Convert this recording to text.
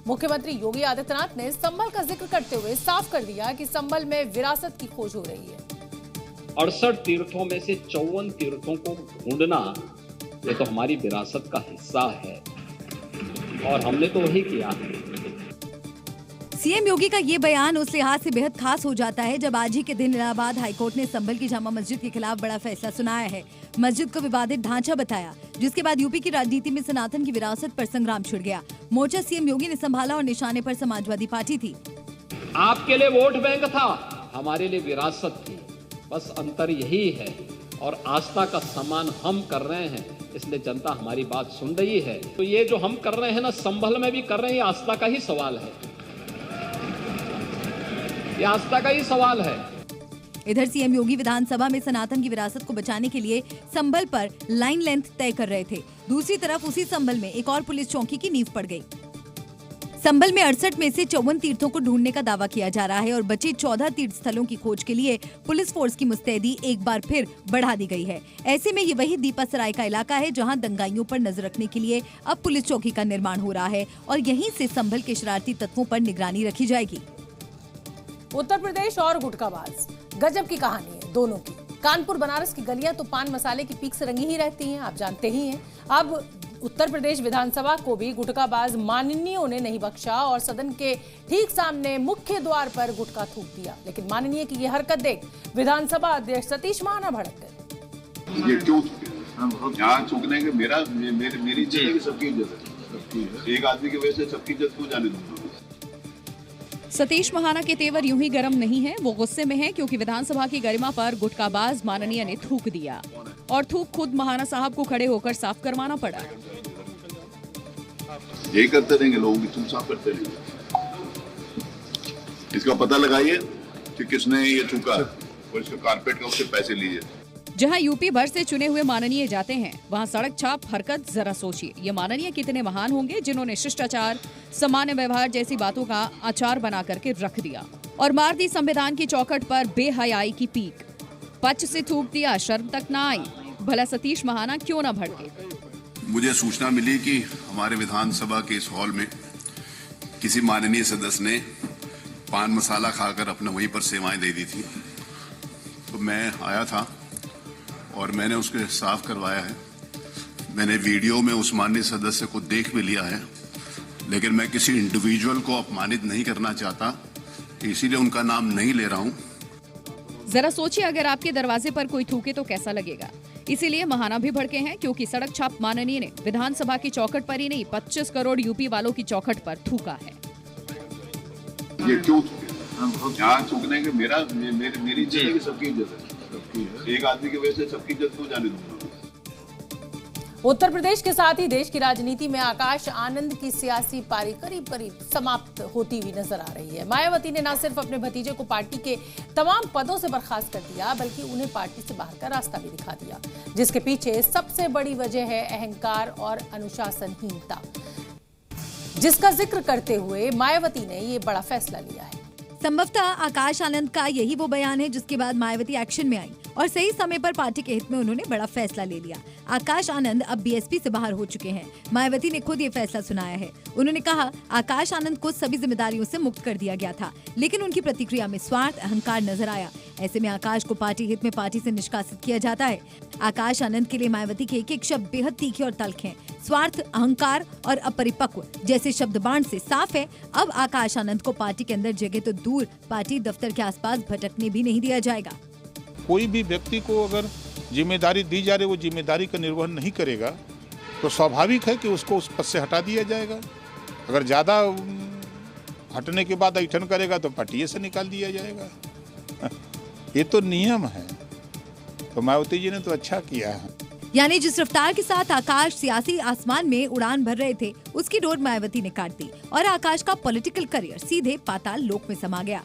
मुख्यमंत्री योगी आदित्यनाथ ने संभल का जिक्र करते हुए साफ कर दिया कि संभल में विरासत की खोज हो रही है। 68 तीर्थों में से 54 तीर्थों को ढूंढना ये तो हमारी विरासत का हिस्सा है और हमने तो वही किया है। सीएम योगी का ये बयान उस लिहाज से बेहद खास हो जाता है जब आज ही के दिन इलाहाबाद हाईकोर्ट ने संभल की जामा मस्जिद के खिलाफ बड़ा फैसला सुनाया है। मस्जिद को विवादित ढांचा बताया, जिसके बाद यूपी की राजनीति में सनातन की विरासत पर संग्राम छिड़ गया। मोर्चा सीएम योगी ने संभाला और निशाने पर समाजवादी पार्टी थी। आपके लिए वोट बैंक था, हमारे लिए विरासत थी, बस अंतर यही है। और आस्था का सम्मान हम कर रहे हैं, इसलिए जनता हमारी बात सुन रही है। तो ये जो हम कर रहे हैं ना, संभल में भी कर रहे हैं, ये आस्था का ही सवाल है, ये आस्था का ही सवाल है। इधर सीएम योगी विधानसभा में सनातन की विरासत को बचाने के लिए संभल पर लाइन लेंथ तय कर रहे थे। दूसरी तरफ उसी संभल में एक और पुलिस चौकी की नींव पड़ गई। संभल में 68 में से 54 तीर्थों को ढूंढने का दावा किया जा रहा है और बचे 14 तीर्थ स्थलों की खोज के लिए पुलिस फोर्स की मुस्तैदी एक बार फिर बढ़ा दी गई है। ऐसे में ये वही दीपासराय का इलाका है जहां दंगाइयों पर नजर रखने के लिए अब पुलिस चौकी का निर्माण हो रहा है और यहीं से संभल के शरारती तत्वों पर निगरानी रखी जाएगी। उत्तर प्रदेश और गुटखाबाज, गजब की कहानी है दोनों की। कानपुर बनारस की गलियां तो पान मसाले की पीक से रंगी ही रहती हैं, आप जानते ही हैं। अब उत्तर प्रदेश विधानसभा को भी गुटखाबाज माननीयों ने नहीं बख्शा और सदन के ठीक सामने मुख्य द्वार पर गुटखा थूक दिया। लेकिन माननीय की ये हरकत देख विधानसभा अध्यक्ष सतीश महाना भड़क गए। ये क्यों यहाँ थूकने के मेरी इज्जत है, सबकी इज्जत है। एक आदमी की वजह से सबकी इज्जत क्यों जाने दूंगा। सतीश महाना के तेवर यूं ही गर्म नहीं है, वो गुस्से में है क्योंकि विधानसभा की गरिमा पर गुटखाबाज माननीय ने थूक दिया और थूक खुद महाना साहब को खड़े होकर साफ करवाना पड़ा। यही करते रहेंगे, लोगों की थूक साफ करते रहेंगे। इसका पता लगाइए कि किसने ये थूका और इसका कारपेट का उससे पैसे लीजिए। जहां यूपी भर से चुने हुए माननीय जाते हैं वहां सड़क छाप हरकत जरा सोचिए। ये माननीय कितने महान होंगे जिन्होंने शिष्टाचार, सामान्य व्यवहार जैसी बातों का आचार बना करके रख दिया और मार दी संविधान की चौखट पर बेहयाई की पीक। पच से थूक दिया, शर्म तक ना आई। भला सतीश महाना क्यों ना भड़के। मुझे सूचना मिली कि हमारे विधानसभा के इस हॉल में किसी माननीय सदस्य ने पान मसाला खाकर अपने वहीं पर सेवाएं दे दी थी। तो मैं आया था और मैंने उसके साफ करवाया है। मैंने वीडियो में उस माननीय सदस्य को देख भी लिया है, लेकिन मैं किसी इंडिविजुअल को अपमानित नहीं करना चाहता, इसीलिए उनका नाम नहीं ले रहा हूं। जरा सोचिए अगर आपके दरवाजे पर कोई थूके तो कैसा लगेगा। इसीलिए महाना भी भड़के हैं क्योंकि सड़क छाप माननीय ने विधानसभा की चौखट पर ही नहीं 25 करोड़ यूपी वालों की चौखट पर थूका है। ये क्यों यहाँ थूकने के मेरी इज्जत है, सबकी इज्जत है। एक आदमी की वजह से सबकी इज्जत क्यों जाने दूंगा। उत्तर प्रदेश के साथ ही देश की राजनीति में आकाश आनंद की सियासी पारी करीब करीब समाप्त होती हुई नजर आ रही है। मायावती ने न सिर्फ अपने भतीजे को पार्टी के तमाम पदों से बर्खास्त कर दिया, बल्कि उन्हें पार्टी से बाहर का रास्ता भी दिखा दिया, जिसके पीछे सबसे बड़ी वजह है अहंकार और अनुशासनहीनता, जिसका जिक्र करते हुए मायावती ने ये बड़ा फैसला लिया है। संभवतः आकाश आनंद का यही वो बयान है जिसके बाद मायावती एक्शन में आई और सही समय पर पार्टी के हित में उन्होंने बड़ा फैसला ले लिया। आकाश आनंद अब बीएसपी से बाहर हो चुके हैं। मायावती ने खुद ये फैसला सुनाया है। उन्होंने कहा, आकाश आनंद को सभी जिम्मेदारियों से मुक्त कर दिया गया था, लेकिन उनकी प्रतिक्रिया में स्वार्थ, अहंकार नजर आया। ऐसे में आकाश को पार्टी हित में पार्टी से निष्कासित किया जाता है। आकाश आनंद के लिए मायावती के एक शब्द बेहद तीखे और तल्ख हैं। स्वार्थ, अहंकार और अपरिपक्व जैसे शब्द बाण से साफ है अब आकाश आनंद को पार्टी के अंदर जगह तो दूर, पार्टी दफ्तर के आसपास भटकने भी नहीं दिया जाएगा। कोई भी व्यक्ति को अगर जिम्मेदारी दी जा रही, वो जिम्मेदारी का निर्वहन नहीं करेगा तो स्वाभाविक है कि उसको उस पद से हटा दिया जाएगा। अगर ज़्यादा हटने के बाद ऐठन करेगा तो पार्टी से निकाल दिया जाएगा। ये तो नियम है। तो मायावती जी ने तो अच्छा किया है। यानी जिस रफ्तार के साथ आकाश सियासी आसमान में उड़ान भर रहे थे, उसकी डोर मायावती ने काट दी और आकाश का पॉलिटिकल करियर सीधे पाताल लोक में समा गया।